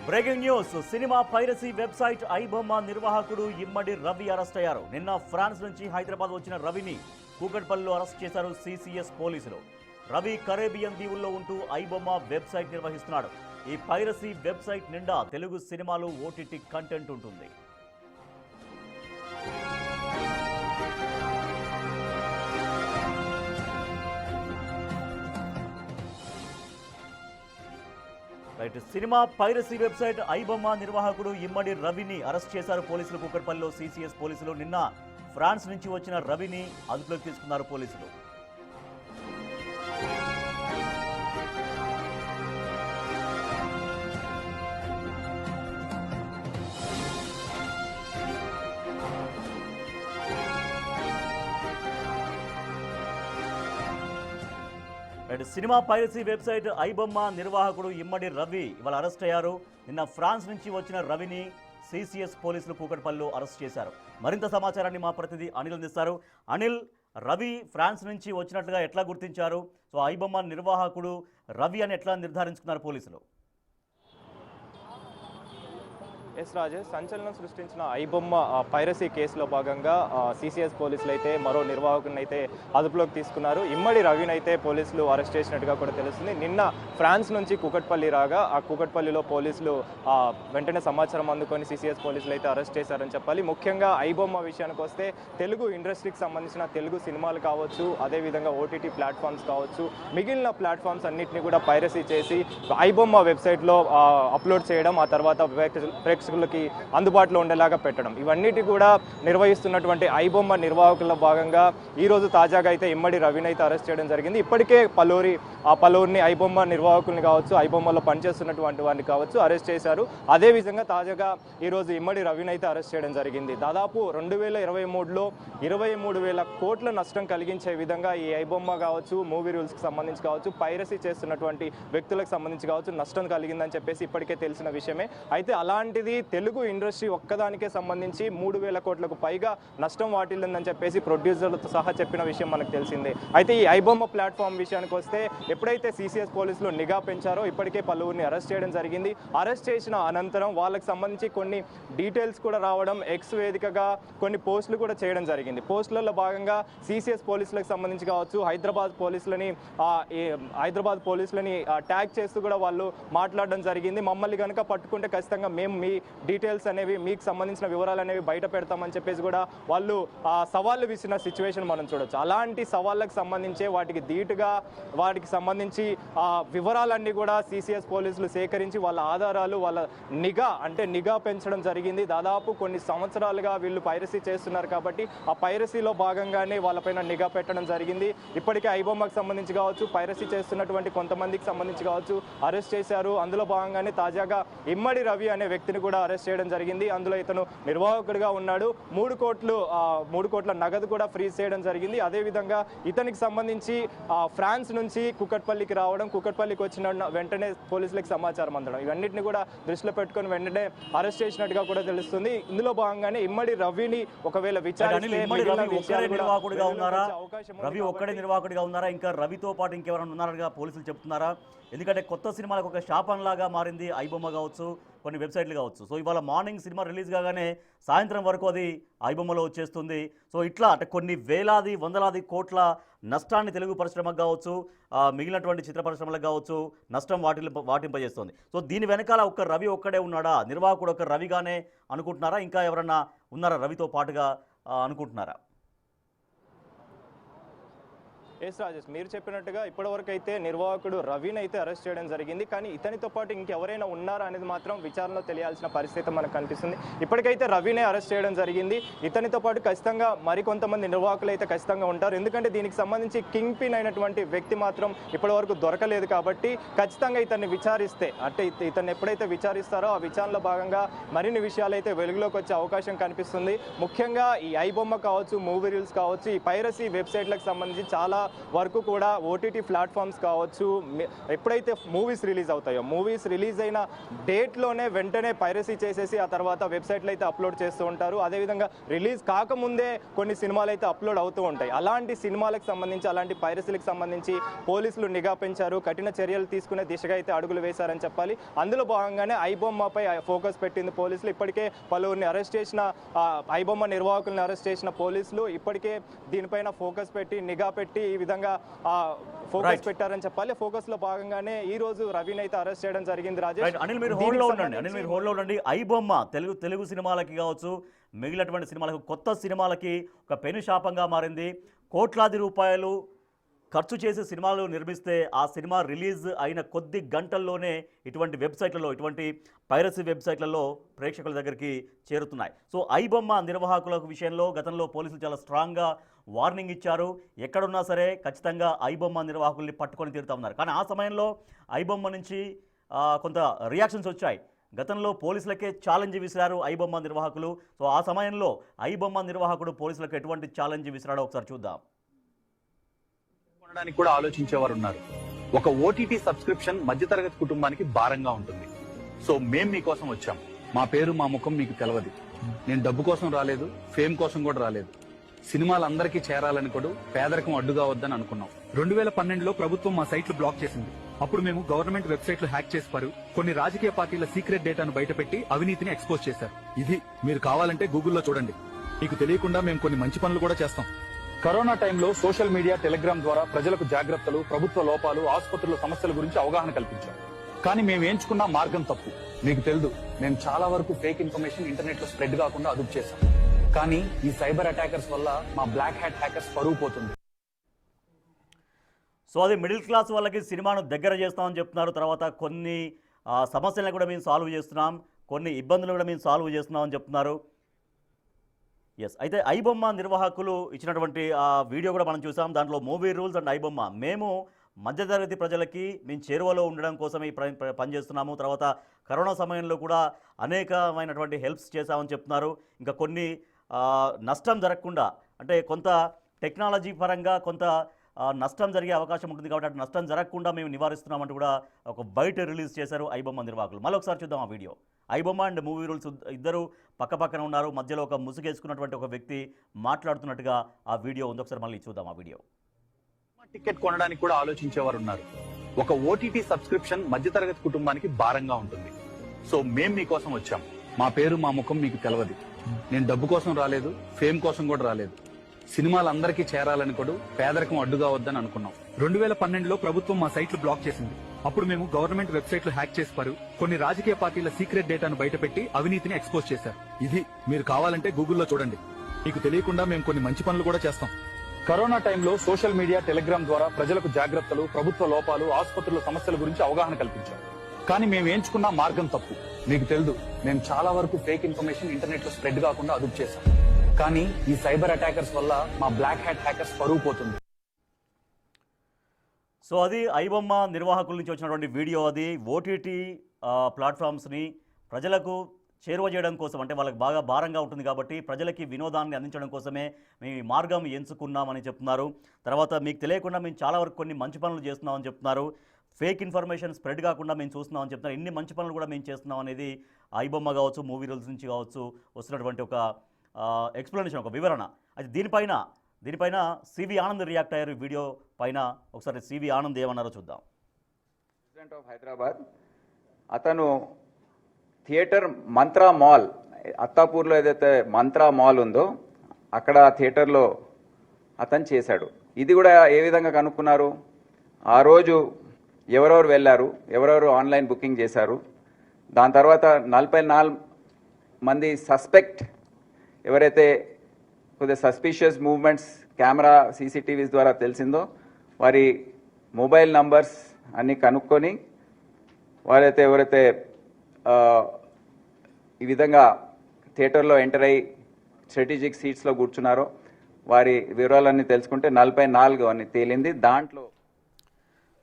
Breaking news. Cinema piracy website iBomma నిర్వాహకుడు ఇమ్మడి Ravi arrest అయ్యారు. నిన్న ఫ్రాన్స్ నుంచి హైదరాబాద్ వచ్చిన రవిని కూకట్పల్లిలో అరెస్ట్ చేశారు సిసిఎస్ పోలీసులు. రవి కరేబియన్ దీవుల్లో ఉంటూ ఐబొమ్మ వెబ్సైట్ నిర్వహిస్తున్నాడు. ఈ పైరసీ వెబ్సైట్ నిండా తెలుగు సినిమాలు, ఓటీటీ కంటెంట్ ఉంటుంది. సినిమా పైరసీ వెబ్సైట్ ఐబొమ్మ నిర్వాహకుడు ఇమ్మడి రవిని అరెస్ట్ చేశారు పోలీసులు. కూకట్పల్లిలో సిసిఎస్ పోలీసులు నిన్న ఫ్రాన్స్ నుంచి వచ్చిన రవిని అదుపులోకి తీసుకున్నారు పోలీసులు. సినిమా పైరసీ వెబ్సైట్ ఐబొమ్మ నిర్వాహకుడు ఇమ్మడి రవి ఇవాళ అరెస్ట్ అయ్యారు. నిన్న ఫ్రాన్స్ నుంచి వచ్చిన రవిని సిసిఎస్ పోలీసులు కూకట్పల్లిలో అరెస్ట్ చేశారు. మరింత సమాచారాన్ని మా ప్రతినిధి అనిల్ అందిస్తారు. అనిల్, రవి ఫ్రాన్స్ నుంచి వచ్చినట్లుగా ఎట్లా గుర్తించారు? సో ఐబొమ్మ నిర్వాహకుడు రవి అని ఎట్లా నిర్ధారించుకున్నారు పోలీసులు? ఎస్ రాజేష్, సంచలనం సృష్టించిన ఐబొమ్మ పైరసీ కేసులో భాగంగా సిసిఎస్ పోలీసులు అయితే మరో నిర్వాహకుని అయితే అదుపులోకి తీసుకున్నారు. ఇమ్మడి రవిని అయితే పోలీసులు అరెస్ట్ చేసినట్టుగా కూడా తెలుస్తుంది. నిన్న ఫ్రాన్స్ నుంచి కూకట్పల్లి రాగా ఆ కూకట్పల్లిలో పోలీసులు వెంటనే సమాచారం అందుకొని సిసిఎస్ పోలీసులు అయితే అరెస్ట్ చేశారని చెప్పాలి. ముఖ్యంగా ఐబొమ్మ విషయానికి వస్తే తెలుగు ఇండస్ట్రీకి సంబంధించిన తెలుగు సినిమాలు కావచ్చు, అదేవిధంగా ఓటీటీ ప్లాట్ఫామ్స్ కావచ్చు, మిగిలిన ప్లాట్ఫామ్స్ అన్నింటినీ కూడా పైరసీ చేసి ఐబొమ్మ వెబ్సైట్లో అప్లోడ్ చేయడం, ఆ తర్వాత ప్రేక్షకులకి అందుబాటులో ఉండేలాగా పెట్టడం, ఇవన్నిటి కూడా నిర్వహిస్తున్నటువంటి ఐబొమ్మ నిర్వాహకుల భాగంగా ఈరోజు తాజాగా అయితే ఇమ్మడి రవిని అయితే అరెస్ట్ చేయడం జరిగింది. ఇప్పటికే పలువురిని ఐబొమ్మ నిర్వాహకుల్ని కావచ్చు, ఐబొమ్మలో పనిచేస్తున్నటువంటి వారిని కావచ్చు అరెస్ట్ చేశారు. అదేవిధంగా తాజాగా ఈరోజు ఇమ్మడి రవిని అయితే అరెస్ట్ చేయడం జరిగింది. దాదాపు 2023లో 23,000 కోట్ల నష్టం కలిగించే విధంగా ఈ ఐబొమ్మ కావచ్చు, మూవీ రూల్స్కి సంబంధించి కావచ్చు, పైరసీ చేస్తున్నటువంటి వ్యక్తులకు సంబంధించి కావచ్చు నష్టం కలిగిందని చెప్పేసి ఇప్పటికే తెలిసిన విషయమే. అయితే అలాంటిది తెలుగు ఇండస్ట్రీ ఒక్కదానికే సంబంధించి 3,000 కోట్లకు పైగా నష్టం వాటిల్లిందని చెప్పేసి ప్రొడ్యూసర్లతో సహా చెప్పిన విషయం మనకు తెలిసిందే. అయితే ఈ ఐబొమ్మ ప్లాట్ఫామ్ విషయానికి వస్తే ఎప్పుడైతే సిసిఎస్ పోలీసులు నిఘా పెంచారో ఇప్పటికే పలువురిని అరెస్ట్ చేయడం జరిగింది. అరెస్ట్ చేసిన అనంతరం వాళ్ళకి సంబంధించి కొన్ని డీటెయిల్స్ కూడా రావడం, ఎక్స్ వేదికగా కొన్ని పోస్టులు కూడా చేయడం జరిగింది. పోస్టులలో భాగంగా సిసిఎస్ పోలీసులకు సంబంధించి కావచ్చు, హైదరాబాద్ పోలీసులని ట్యాగ్ చేస్తూ కూడా వాళ్ళు మాట్లాడడం జరిగింది. మమ్మల్ని కనుక పట్టుకుంటే ఖచ్చితంగా మేము మీ డీటెయిల్స్ అనేవి, మీకు సంబంధించిన వివరాలు అనేవి బయట పెడతామని చెప్పేసి కూడా వాళ్ళు సవాళ్ళు విసిన సిచ్యువేషన్ మనం చూడొచ్చు. అలాంటి సవాళ్ళకు సంబంధించి వాటికి సంబంధించి వివరాలన్నీ కూడా సిసిఎస్ పోలీసులు సేకరించి వాళ్ళ ఆధారాలు, వాళ్ళ నిఘా పెంచడం జరిగింది. దాదాపు కొన్ని సంవత్సరాలుగా వీళ్ళు పైరసీ చేస్తున్నారు కాబట్టి ఆ పైరసీలో భాగంగానే వాళ్ళపైన నిఘా పెట్టడం జరిగింది. ఇప్పటికే ఐబొమ్మకు సంబంధించి కావచ్చు, పైరసీ చేస్తున్నటువంటి కొంతమందికి సంబంధించి కావచ్చు అరెస్ట్ చేశారు. అందులో భాగంగానే తాజాగా ఇమ్మడి రవి అనే వ్యక్తిని కూడా అరెస్ట్ చేయడం జరిగింది. అందులో ఇతను నిర్వాహకుడిగా ఉన్నాడు. 3 కోట్ల నగదు కూడా ఫ్రీజ్ చేయడం జరిగింది. అదేవిధంగా ఇతనికి సంబంధించి ఫ్రాన్స్ నుంచి కూకట్పల్లికి రావడం, కూకట్పల్లికి వచ్చిన వెంటనే పోలీసులకు సమాచారం అందడం, ఇవన్నిటిని కూడా దృష్టిలో పెట్టుకుని వెంటనే అరెస్ట్ చేసినట్టుగా కూడా తెలుస్తుంది. ఇందులో భాగంగానే ఇమ్మడి రవిని ఒకవేళ విచారిస్తే రవి ఒక్కడే నిర్వాహకుడిగా ఉన్నారా, ఇంకా రవితో పాటు ఇంకెవరైనా ఉన్నారని పోలీసులు చెప్తున్నారా? ఎందుకంటే కొత్త సినిమాలకు ఒక శాపం లాగా మారింది ఐబొమ్మ కావచ్చు, కొన్ని వెబ్సైట్లు కావచ్చు. సో ఇవాళ మార్నింగ్ సినిమా రిలీజ్ కాగానే సాయంత్రం వరకు అది ఐబొమ్మలో వచ్చేస్తుంది. సో ఇట్లా అంటే కొన్ని వేలాది వందలాది కోట్ల నష్టాన్ని తెలుగు పరిశ్రమకు కావచ్చు, మిగిలినటువంటి చిత్ర పరిశ్రమలకు కావచ్చు నష్టం వాటింపజేస్తుంది. సో దీని వెనకాల ఒక్క రవి ఒక్కడే ఉన్నాడా, నిర్వాహకుడు ఒక రవిగానే అనుకుంటున్నారా, ఇంకా ఎవరన్నా ఉన్నారా రవితో పాటుగా అనుకుంటున్నారా? ఎస్ రాజేష్, మీరు చెప్పినట్టుగా ఇప్పటివరకు అయితే నిర్వాహకుడు రవిని అయితే అరెస్ట్ చేయడం జరిగింది. కానీ ఇతనితో పాటు ఇంకెవరైనా ఉన్నారా అనేది మాత్రం విచారణలో తెలియాల్సిన పరిస్థితి మనకు కనిపిస్తుంది. ఇప్పటికైతే రవినే అరెస్ట్ చేయడం జరిగింది. ఇతనితో పాటు ఖచ్చితంగా మరికొంతమంది నిర్వాహకులు అయితే ఖచ్చితంగా ఉంటారు. ఎందుకంటే దీనికి సంబంధించి కింగ్ పిన్ అయినటువంటి వ్యక్తి మాత్రం ఇప్పటివరకు దొరకలేదు కాబట్టి ఖచ్చితంగా ఇతన్ని విచారిస్తే, అంటే ఇతన్ని ఎప్పుడైతే విచారిస్తారో ఆ విచారణలో భాగంగా మరిన్ని విషయాలు అయితే వెలుగులోకి వచ్చే అవకాశం కనిపిస్తుంది. ముఖ్యంగా ఈ ఐబొమ్మ కావచ్చు, మూవీ రూల్స్ కావచ్చు, ఈ పైరసీ వెబ్సైట్లకు సంబంధించి చాలా వరకు కూడా ఓటీటీ ప్లాట్ఫామ్స్ కావచ్చు, ఎప్పుడైతే మూవీస్ రిలీజ్ అవుతాయో మూవీస్ రిలీజ్ అయిన డేట్లోనే వెంటనే పైరసీ చేసేసి ఆ తర్వాత వెబ్సైట్లు అయితే అప్లోడ్ చేస్తూ ఉంటారు. అదేవిధంగా రిలీజ్ కాకముందే కొన్ని సినిమాలు అయితే అప్లోడ్ అవుతూ ఉంటాయి. అలాంటి సినిమాలకు సంబంధించి, అలాంటి పైరసీలకు సంబంధించి పోలీసులు నిఘా పెంచారు, కఠిన చర్యలు తీసుకునే దిశగా అయితే అడుగులు వేశారని చెప్పాలి. అందులో భాగంగానే ఐబొమ్మపై ఫోకస్ పెట్టింది పోలీసులు. ఇప్పటికే పలువురిని అరెస్ట్ చేసిన, ఐబొమ్మ నిర్వాహకులను అరెస్ట్ చేసిన పోలీసులు ఇప్పటికే దీనిపైన ఫోకస్ పెట్టి నిఘా పెట్టి ఈ విధంగా ఫోకస్ పెట్టారని చెప్పాలి. ఫోకస్ లో భాగంగానే ఈ రోజు రవిని అయితే అరెస్ట్ చేయడం జరిగింది. రాజేష్, అనిల్ మీరు హోల్డ్ లో ఉండండి. ఐబొమ్మ తెలుగు సినిమాలకి కావచ్చు, మిగిలినటువంటి సినిమాలకు, కొత్త సినిమాలకి ఒక పెను శాపంగా మారింది. కోట్లాది రూపాయలు ఖర్చు చేసి సినిమాలు నిర్మిస్తే ఆ సినిమా రిలీజ్ అయిన కొద్ది గంటల్లోనే ఇటువంటి వెబ్సైట్లలో, ఇటువంటి పైరసీ వెబ్సైట్లలో ప్రేక్షకుల దగ్గరికి చేరుతున్నాయి. సో ఐబొమ్మ నిర్వాహకుల విషయంలో గతంలో పోలీసులు చాలా స్ట్రాంగ్గా వార్నింగ్ ఇచ్చారు. ఎక్కడున్నా సరే ఖచ్చితంగా ఐబొమ్మ నిర్వాహకుల్ని పట్టుకొని తీరుతా ఉన్నారు. కానీ ఆ సమయంలో ఐబొమ్మ నుంచి కొంత రియాక్షన్స్ వచ్చాయి. గతంలో పోలీసులకే ఛాలెంజ్ విసిరారు ఐబొమ్మ నిర్వాహకులు. సో ఆ సమయంలో ఐబొమ్మ నిర్వాహకుడు పోలీసులకు ఎటువంటి ఛాలెంజ్ విసిరాడో ఒకసారి చూద్దాం. కొనడానికి కూడా ఆలోచించేవారు ఉన్నారు. ఒక ఓటీటీ సబ్స్క్రిప్షన్ మధ్యతరగతి కుటుంబానికి భారంగా ఉంటుంది. సో మేం మీకోసం వచ్చాం. మా పేరు, మా ముఖం మీకు తెలవదు. నేను డబ్బు కోసం రాలేదు, ఫేమ్ కోసం కూడా రాలేదు. సినిమాలు అందరికీ చేరాలని కూడా పేదరికం అడ్డుగా వద్దని అనుకున్నాం. 2012లో ప్రభుత్వం మా సైట్లు బ్లాక్ చేసింది. అప్పుడు మేము గవర్నమెంట్ వెబ్సైట్లు హ్యాక్ చేశారు, కొన్ని రాజకీయ పార్టీల సీక్రెట్ డేటాను బయటపెట్టి అవినీతిని ఎక్స్పోజ్ చేశారు. ఇది మీరు కావాలంటే గూగుల్లో చూడండి. మీకు తెలియకుండా మేము కొన్ని మంచి పనులు కూడా చేస్తాం. కరోనా టైంలో సోషల్ మీడియా, టెలిగ్రామ్ ద్వారా ప్రజలకు జాగ్రత్తలు, ప్రభుత్వ లోపాలు, ఆసుపత్రుల సమస్యల గురించి అవగాహన కల్పించాం. కానీ మేము ఎంచుకున్న మార్గం తప్పు. మీకు తెలుసు, మేము చాలా వరకు ఫేక్ ఇన్ఫర్మేషన్ ఇంటర్నెట్ లో స్ప్రెడ్ కాకుండా అదుపు చేశాం. కానీ ఈ సైబర్ అటాకర్స్ వల్ల మా బ్లాక్ హ్యాట్ హ్యాకర్స్ పరువు పోతుంది. సో అది మిడిల్ క్లాస్ వాళ్ళకి సినిమాను దగ్గర చేస్తామని చెప్తున్నారు. తర్వాత కొన్ని సమస్యలను కూడా మేము సాల్వ్ చేస్తున్నాం, కొన్ని ఇబ్బందులు కూడా మేము సాల్వ్ చేస్తున్నామని చెప్తున్నారు. ఎస్, అయితే ఐబొమ్మ నిర్వాహకులు ఇచ్చినటువంటి ఆ వీడియో కూడా మనం చూసాం. దాంట్లో మూవీ రూల్స్ అండ్ ఐబొమ్మ, మేము మధ్యతరగతి ప్రజలకి మేము చేరువలో ఉండడం కోసమే పనిచేస్తున్నాము. తర్వాత కరోనా సమయంలో కూడా అనేకమైనటువంటి హెల్ప్స్ చేశామని చెప్తున్నారు. ఇంకా కొన్ని నష్టం జరగకుండా, అంటే కొంత టెక్నాలజీ పరంగా కొంత నష్టం జరిగే అవకాశం ఉంటుంది కాబట్టి అటు నష్టం జరగకుండా మేము నివారిస్తున్నామంటూ కూడా ఒక బయట రిలీజ్ చేశారు ఐబొమ్మ నిర్వాహకులు. మళ్ళీ ఒకసారి చూద్దాం ఆ video. IBomma and movie rules ఇద్దరు పక్కపక్కన ఉన్నారు. మధ్యలో ఒక ముసుగేసుకున్నటువంటి ఒక వ్యక్తి మాట్లాడుతున్నట్టుగా ఆ వీడియో ఉంది. ఒకసారి మళ్ళీ చూద్దాం ఆ వీడియో. టికెట్ కొనడానికి కూడా ఆలోచించేవారు ఉన్నారు. ఒక ఓటీటీ సబ్స్క్రిప్షన్ మధ్యతరగతి కుటుంబానికి భారంగా ఉంటుంది. సో మేం మీకోసం వచ్చాం. మా పేరు, మా ముఖం మీకు తెలవదు. నేను డబ్బు కోసం రాలేదు, ఫేమ్ కోసం కూడా రాలేదు. సినిమాలు అందరికీ చేరాలని కూడా పేదరికం అడ్డుగా వద్దని అనుకున్నాం. 2012లో ప్రభుత్వం మా సైట్లు బ్లాక్ చేసింది. అప్పుడు మేము గవర్నమెంట్ వెబ్సైట్లు హ్యాక్ చేశారు, కొన్ని రాజకీయ పార్టీల సీక్రెట్ డేటాను బయటపెట్టి అవినీతిని ఎక్స్పోజ్ చేశారు. ఇది మీరు కావాలంటే గూగుల్లో చూడండి. మీకు తెలియకుండా మేము కొన్ని మంచి పనులు కూడా చేస్తాం. కరోనా టైంలో సోషల్ మీడియా, టెలిగ్రామ్ ద్వారా ప్రజలకు జాగ్రత్తలు, ప్రభుత్వ లోపాలు, ఆసుపత్రుల సమస్యల గురించి అవగాహన కల్పించాం. కానీ మేము ఎంచుకున్న మార్గం తప్పు. మీకు తెలుసు, మేము చాలా వరకు ఫేక్ ఇన్ఫర్మేషన్ ఇంటర్నెట్ లో స్ప్రెడ్ కాకుండా అదుపు చేశాం. కానీ ఈ సైబర్ అటాకర్స్ వల్ల మా బ్లాక్ హ్యాట్ హ్యాకర్స్ పరువు పోతుంది. సో అది ఐబొమ్మ నిర్వాహకుల నుంచి వచ్చినటువంటి వీడియో. అది ఓటీటీ ప్లాట్ఫామ్స్ని ప్రజలకు చేరువ చేయడం కోసం, అంటే వాళ్ళకి బాగా భారంగా ఉంటుంది కాబట్టి ప్రజలకి వినోదాన్ని అందించడం కోసమే మేము ఈ మార్గం ఎంచుకున్నామని చెప్తున్నారు. తర్వాత మీకు తెలియకుండా మేము చాలా వరకు కొన్ని మంచి పనులు చేస్తున్నామని చెప్తున్నారు. ఫేక్ ఇన్ఫర్మేషన్ స్ప్రెడ్ కాకుండా మేము చూస్తున్నామని చెప్తున్నారు. ఇన్ని మంచి పనులు కూడా మేము చేస్తున్నాం అనేది ఐబొమ్మ కావచ్చు, మూవీ రూల్స్ నుంచి కావచ్చు వస్తున్నటువంటి ఒక ఎక్స్ప్లెనేషన్, ఒక వివరణ. అయితే దీనిపైన సివి ఆనంద్ రియాక్ట్ అయ్యారు వీడియో పైన. ఒకసారి సివి ఆనంద్ ఏమన్నారో చూద్దాం. ప్రెసిడెంట్ ఆఫ్ హైదరాబాద్ అతను థియేటర్ మంత్రా మాల్, అత్తాపూర్లో ఏదైతే మంత్రా మాల్ ఉందో అక్కడ థియేటర్లో అతను చేశాడు. ఇది కూడా ఏ విధంగా కనుక్కున్నారు? ఆ రోజు ఎవరెవరు వెళ్ళారు, ఎవరెవరు ఆన్లైన్ బుకింగ్ చేశారు, దాని తర్వాత 44 మంది సస్పెక్ట్ ఎవరైతే కొద్దిగా సస్పిషియస్ మూవ్మెంట్స్ కెమెరా సీసీటీవీస్ ద్వారా తెలిసిందో వారి మొబైల్ నంబర్స్ అన్నీ కనుక్కొని ఎవరైతే ఈ విధంగా థియేటర్లో ఎంటర్ అయ్యి స్ట్రాటజిక్ సీట్స్లో కూర్చున్నారో వారి వివరాలన్నీ తెలుసుకుంటే 44 అని తేలింది. దాంట్లో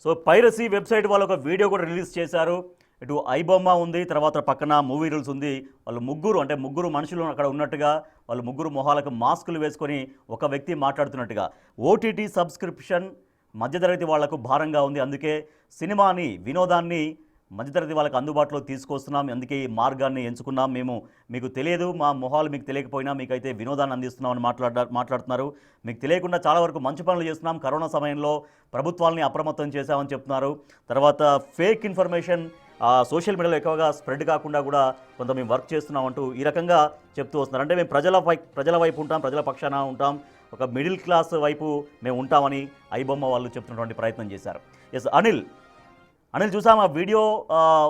సో పైరసీ వెబ్సైట్ వాళ్ళు ఒక వీడియో కూడా రిలీజ్ చేశారు. ఇటు ఐబొమ్మ ఉంది, తర్వాత పక్కన మూవీ రూల్స్ ఉంది. వాళ్ళు ముగ్గురు మనుషులు అక్కడ ఉన్నట్టుగా, వాళ్ళు ముగ్గురు మొహాలకు మాస్కులు వేసుకొని ఒక వ్యక్తి మాట్లాడుతున్నట్టుగా. ఓటీటీ సబ్స్క్రిప్షన్ మధ్యతరగతి వాళ్లకు భారంగా ఉంది, అందుకే సినిమాని, వినోదాన్ని మధ్యతరగతి వాళ్ళకి అందుబాటులో తీసుకొస్తున్నాం, అందుకే ఈ మార్గాన్ని ఎంచుకున్నాం. మేము మీకు తెలియదు, మా మొహాలు మీకు తెలియకపోయినా మీకైతే వినోదాన్ని అందిస్తున్నామని మాట్లాడుతున్నారు. మీకు తెలియకుండా చాలా వరకు మంచి పనులు చేస్తున్నాం, కరోనా సమయంలో ప్రభుత్వాలని అప్రమత్తం చేశామని చెప్తున్నారు. తర్వాత ఫేక్ ఇన్ఫర్మేషన్ సోషల్ మీడియాలో ఎక్కువగా స్ప్రెడ్ కాకుండా కూడా కొంత మేము వర్క్ చేస్తున్నామంటూ ఈ రకంగా చెప్తూ వస్తున్నారు. అంటే మేము ప్రజల వైపు ఉంటాం, ప్రజల పక్షాన ఉంటాం, ఒక మిడిల్ క్లాస్ వైపు మేము ఉంటామని ఐబొమ్మ వాళ్ళు చెప్తున్నటువంటి ప్రయత్నం చేశారు. ఎస్ అనిల్ చూసాం, ఆ వీడియో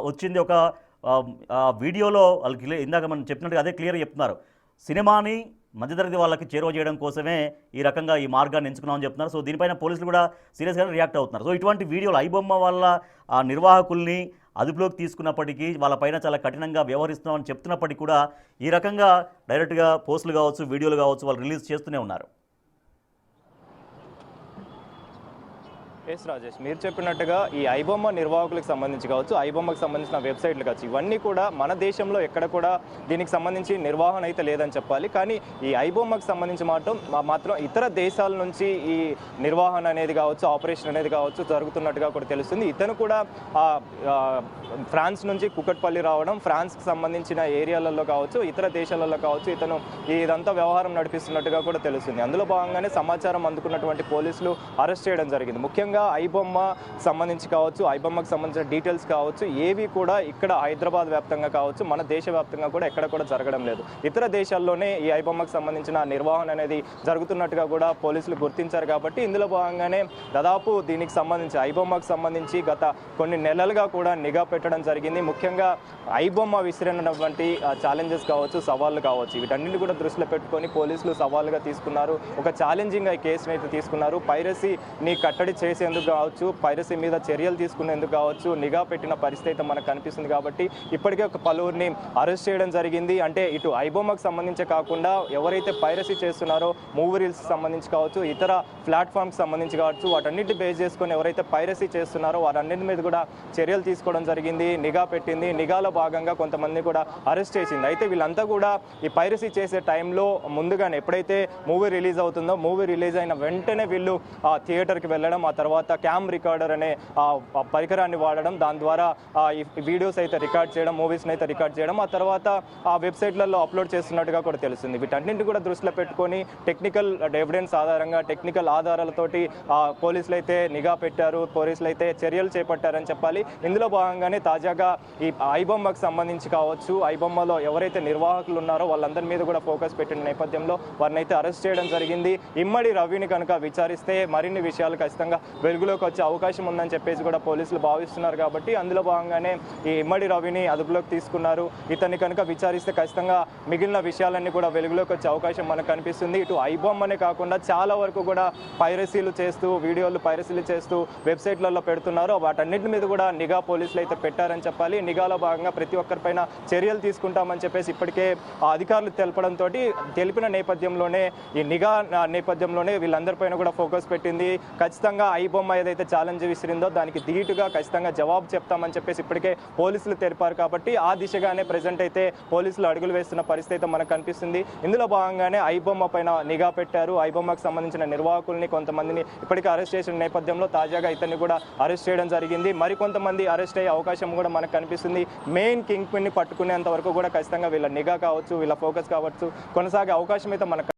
వచ్చింది. ఒక వీడియోలో వాళ్ళకి ఇందాక మనం చెప్పినట్టుగా అదే క్లియర్గా చెప్తున్నారు, సినిమాని మధ్యతరగతి వాళ్ళకి చేరువ చేయడం కోసమే ఈ రకంగా ఈ మార్గాన్ని ఎంచుకున్నామని చెప్తున్నారు. సో దీనిపైన పోలీసులు కూడా సీరియస్గా రియాక్ట్ అవుతున్నారు. సో ఇటువంటి వీడియోలు ఐబొమ్మ వాళ్ళ నిర్వాహకుల్ని అదుపులోకి తీసుకున్నప్పటికీ, వాళ్ళపైన చాలా కఠినంగా వ్యవహరిస్తున్నామని చెప్తున్నప్పటికీ కూడా ఈ రకంగా డైరెక్ట్గా పోస్టులు కావచ్చు, వీడియోలు కావచ్చు వాళ్ళు రిలీజ్ చేస్తూనే ఉన్నారు. ఎస్ రాజేష్, మీరు చెప్పినట్టుగా ఈ ఐబొమ్మ నిర్వాహకులకు సంబంధించి కావచ్చు, ఐబొమ్మకు సంబంధించిన వెబ్సైట్లు కావచ్చు, ఇవన్నీ కూడా మన దేశంలో ఎక్కడ కూడా దీనికి సంబంధించి నిర్వహణ అయితే లేదని చెప్పాలి. కానీ ఈ ఐబొమ్మకు సంబంధించి మాత్రం ఇతర దేశాల నుంచి ఈ నిర్వహణ అనేది కావచ్చు, ఆపరేషన్ అనేది కావచ్చు జరుగుతున్నట్టుగా కూడా తెలుస్తుంది. ఇతను కూడా ఫ్రాన్స్ నుంచి కుకట్పల్లి రావడం, ఫ్రాన్స్కి సంబంధించిన ఏరియాలలో కావచ్చు, ఇతర దేశాలలో కావచ్చు ఇతను ఇదంతా వ్యవహారం నడిపిస్తున్నట్టుగా కూడా తెలుస్తుంది. అందులో భాగంగానే సమాచారం అందుకున్నటువంటి పోలీసులు అరెస్ట్ చేయడం జరిగింది. ముఖ్యంగా ఐబొమ్మ సంబంధించి కావచ్చు, ఐబొమ్మకు సంబంధించిన డీటెయిల్స్ కావచ్చు, ఏవి కూడా ఇక్కడ హైదరాబాద్ వ్యాప్తంగా కావచ్చు, మన దేశవ్యాప్తంగా కూడా ఎక్కడ కూడా జరగడం లేదు. ఇతర దేశాల్లోనే ఈ ఐబొమ్మకు సంబంధించిన నిర్వహణ అనేది జరుగుతున్నట్టుగా కూడా పోలీసులు గుర్తించారు. కాబట్టి ఇందులో భాగంగానే దాదాపు దీనికి సంబంధించి ఐబొమ్మకు సంబంధించి గత కొన్ని నెలలుగా కూడా నిఘా పెట్టడం జరిగింది. ముఖ్యంగా ఐబొమ్మ విసిరినటువంటి ఛాలెంజెస్ కావచ్చు, సవాళ్ళు కావచ్చు, వీటన్నింటినీ కూడా దృష్టిలో పెట్టుకొని పోలీసులు సవాలుగా తీసుకున్నారు. ఒక ఛాలెంజింగ్ కేసును అయితే తీసుకున్నారు. పైరసీని కట్టడి చేసేందుకు కావచ్చు, పైరసీ మీద చర్యలు తీసుకునేందుకు కావచ్చు నిఘా పెట్టిన పరిస్థితి అయితే మనకు కనిపిస్తుంది. కాబట్టి ఇప్పటికే ఒక పలువురిని అరెస్ట్ చేయడం జరిగింది. అంటే ఇటు ఐబొమ్మకు సంబంధించి కాకుండా ఎవరైతే పైరసీ చేస్తున్నారో, మూవీ రీల్స్ సంబంధించి కావచ్చు, ఇతర ప్లాట్ఫామ్కి సంబంధించి కావచ్చు, వాటన్నిటి బేస్ చేసుకొని ఎవరైతే పైరసీ చేస్తున్నారో వారన్నిటి మీద కూడా చర్యలు తీసుకోవడం జరిగింది, నిఘా పెట్టింది. నిఘాలో భాగంగా కొంతమంది కూడా అరెస్ట్ చేసింది. అయితే వీళ్ళంతా కూడా ఈ పైరసీ చేసే టైంలో ముందుగానే ఎప్పుడైతే మూవీ రిలీజ్ అవుతుందో, మూవీ రిలీజ్ అయిన వెంటనే వీళ్ళు థియేటర్కి వెళ్ళడం, ఆ తర్వాత క్యామ్ రికార్డర్ అనే పరికరాన్ని వాడడం, దాని ద్వారా ఈ వీడియోస్ అయితే రికార్డ్ చేయడం, మూవీస్ని అయితే రికార్డ్ చేయడం, ఆ తర్వాత ఆ వెబ్సైట్లలో అప్లోడ్ చేస్తున్నట్టుగా కూడా తెలుస్తుంది. వీటన్నింటినీ కూడా దృష్టిలో పెట్టుకొని టెక్నికల్ ఎవిడెన్స్ ఆధారంగా, టెక్నికల్ ఆధారాలతోటి పోలీసులు అయితే నిఘా పెట్టారు, పోలీసులు అయితే చర్యలు చేపట్టారని చెప్పాలి. ఇందులో భాగంగానే తాజాగా ఈ ఐబొమ్మకు సంబంధించి కావచ్చు, ఐబొమ్మలో ఎవరైతే నిర్వాహకులు ఉన్నారో వాళ్ళందరి మీద కూడా ఫోకస్ పెట్టిన నేపథ్యంలో వారిని అయితే అరెస్ట్ చేయడం జరిగింది. ఇమ్మడి రవిని కనుక విచారిస్తే మరిన్ని విషయాలు ఖచ్చితంగా వెలుగులోకి వచ్చే అవకాశం ఉందని చెప్పేసి కూడా పోలీసులు భావిస్తున్నారు. కాబట్టి అందులో భాగంగానే ఈ ఇమ్మడి రవిని అదుపులోకి తీసుకున్నారు. ఇతన్ని కనుక విచారిస్తే ఖచ్చితంగా మిగిలిన విషయాలన్నీ కూడా వెలుగులోకి వచ్చే అవకాశం మనకు కనిపిస్తుంది. ఇటు ఐబొమ్మనే కాకుండా చాలా వరకు కూడా పైరసీలు చేస్తూ, వీడియోలు పైరసీలు చేస్తూ వెబ్సైట్లలో పెడుతున్నారు. వాటన్నిటి మీద కూడా నిఘా పోలీసులు అయితే పెట్టారని చెప్పాలి. నిఘాలో భాగంగా ప్రతి ఒక్కరిపైన చర్యలు తీసుకుంటామని చెప్పేసి ఇప్పటికే అధికారులు తెలిపిన నేపథ్యంలోనే, ఈ నిఘా నేపథ్యంలోనే వీళ్ళందరిపైన కూడా ఫోకస్ పెట్టింది. ఖచ్చితంగా ఐబొమ్మ ఏదైతే ఛాలెంజ్ విసిరిందో దానికి ధీటుగా ఖచ్చితంగా జవాబు చెప్తామని చెప్పేసి ఇప్పటికే పోలీసులు తెలిపారు. కాబట్టి ఆ దిశగానే ప్రజెంట్ అయితే పోలీసులు అడుగులు వేస్తున్న పరిస్థితి అయితే మనకు కనిపిస్తుంది. ఇందులో భాగంగానే ఐబొమ్మ పైన నిఘా పెట్టారు. ఐబొమ్మకు సంబంధించిన నిర్వాహకుల్ని కొంతమందిని ఇప్పటికే అరెస్ట్ చేసిన నేపథ్యంలో తాజాగా ఇతన్ని కూడా అరెస్ట్ చేయడం జరిగింది. మరికొంతమంది అరెస్ట్ అయ్యే అవకాశం కూడా మనకు కనిపిస్తుంది. మెయిన్ కింగ్ పిన్ని పట్టుకునేంత వరకు కూడా ఖచ్చితంగా వీళ్ళ నిఘా కావచ్చు, వీళ్ళ ఫోకస్ కావచ్చు కొనసాగే అవకాశం అయితే మనకు